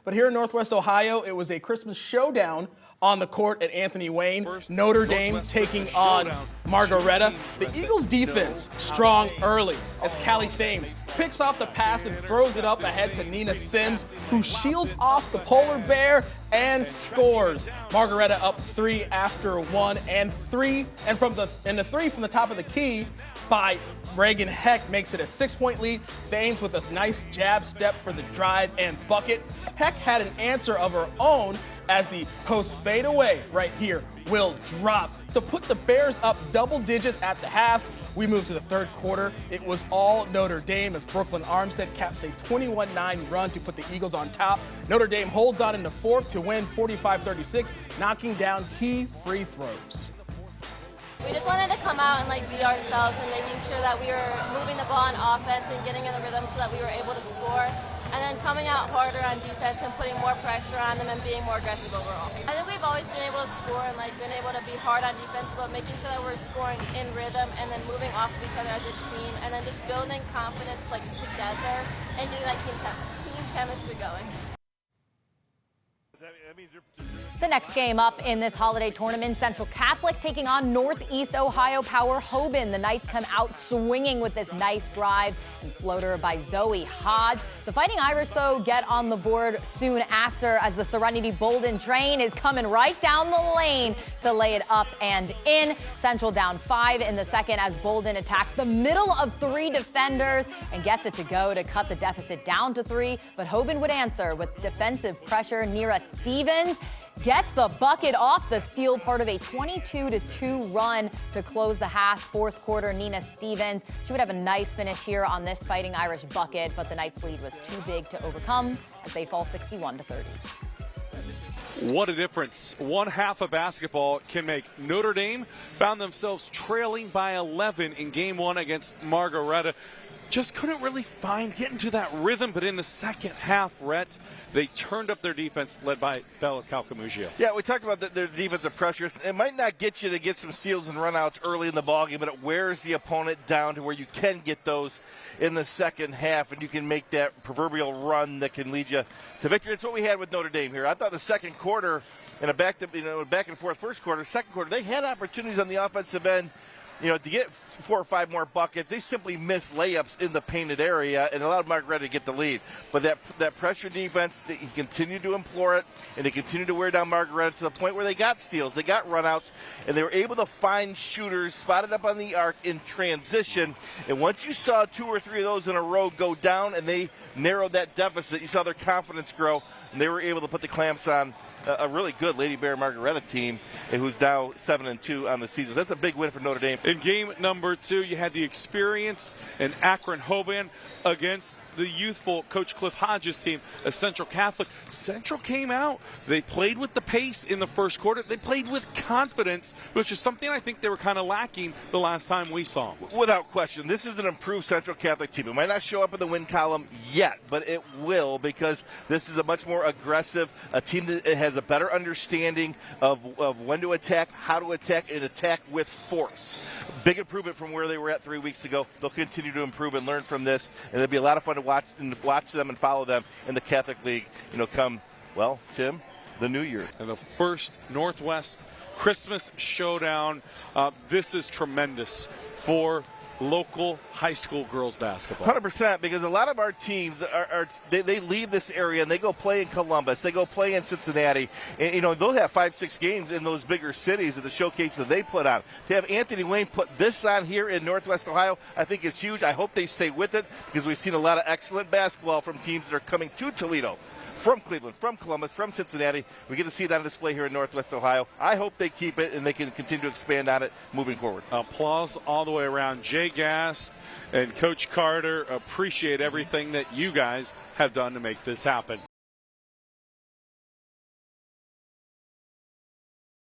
But here in Northwest Ohio, it was a Christmas showdown on the court at Anthony Wayne. Notre Dame taking on Margaretta. The Eagles defense strong early as Callie Thames picks off the pass and throws it up ahead to Nina Sims, who shields off the polar bear and scores. Margaretta up 3 after 1 and 3, and the 3 from the top of the key by Reagan Heck makes it a 6-point lead. Thames with a nice jab step for the drive and bucket. Heck had an answer of her own as the post fadeaway right here will drop to put the Bears up double digits at the half. We move to the third quarter. It was all Notre Dame as Brooklyn Armstead caps a 21-9 run to put the Eagles on top. Notre Dame holds on in the fourth to win 45-36, knocking down key free throws. We just wanted to come out and be ourselves and making sure that we were moving the ball on offense and getting in the rhythm so that we were able to score. And then coming out harder on defense and putting more pressure on them and being more aggressive overall. I think we've always been able to score and been able to be hard on defense, but making sure that we're scoring in rhythm and then moving off of each other as a team and then just building confidence together and getting that team chemistry going. The next game up in this holiday tournament, Central Catholic taking on Northeast Ohio power Hoban. The Knights come out swinging with this nice drive and floater by Zoe Hodge. The Fighting Irish, though, get on the board soon after as the Serenity Bolden train is coming right down the lane to lay it up and in. Central down 5 in the second as Bolden attacks the middle of 3 defenders and gets it to go to cut the deficit down to 3. But Hoban would answer with defensive pressure. Nira Stevens gets the bucket off the steal, part of a 22-2 run to close the half. Fourth quarter, Nina Stevens. She would have a nice finish here on this Fighting Irish bucket, but the Knights' lead was too big to overcome as they fall 61-30. What a difference one half of basketball can make. Notre Dame found themselves trailing by 11 in game 1 against Margaretta. Just couldn't really get into that rhythm, but in the second half, Rhett, they turned up their defense, led by Bella Calcamugio. Yeah, we talked about their defensive pressures. It might not get you to get some steals and runouts early in the ballgame, but it wears the opponent down to where you can get those in the second half, and you can make that proverbial run that can lead you to victory. It's what we had with Notre Dame here. I thought the second quarter, in a back and forth first quarter, second quarter, they had opportunities on the offensive end, to get 4 or 5 more buckets. They simply missed layups in the painted area and allowed Margaretta to get the lead. But that pressure defense, he continued to implore it, and they continued to wear down Margaretta to the point where they got steals, they got runouts, and they were able to find shooters spotted up on the arc in transition. And once you saw 2 or 3 of those in a row go down and they narrowed that deficit, you saw their confidence grow, and they were able to put the clamps on a really good Lady Bear Margaretta team who's now 7-2 on the season. That's a big win for Notre Dame. In game number 2, you had the experience in Akron Hoban against the youthful Coach Cliff Hodges team, a Central Catholic. Central came out. They played with the pace in the first quarter. They played with confidence, which is something I think they were kind of lacking the last time we saw them. Without question, this is an improved Central Catholic team. It might not show up in the win column yet, but it will, because this is a much more aggressive, a team that has a better understanding of when to attack, how to attack, and attack with force. Big improvement from where they were at 3 weeks ago. They'll continue to improve and learn from this, and it'll be a lot of fun to watch them and follow them in the Catholic League, come, Tim, the new year. And the first Northwest Christmas Showdown. This is tremendous for local high school girls basketball. 100%, because a lot of our teams they leave this area and they go play in Columbus, they go play in Cincinnati, and they'll have 5-6 games in those bigger cities at the showcase that they put on. To have Anthony Wayne put this on here in Northwest Ohio, I think is huge. I hope they stay with it, because we've seen a lot of excellent basketball from teams that are coming to Toledo, from Cleveland, from Columbus, from Cincinnati. We get to see it on display here in Northwest Ohio. I hope they keep it and they can continue to expand on it moving forward. Applause all the way around. Jay Gast and Coach Carter, appreciate everything that you guys have done to make this happen.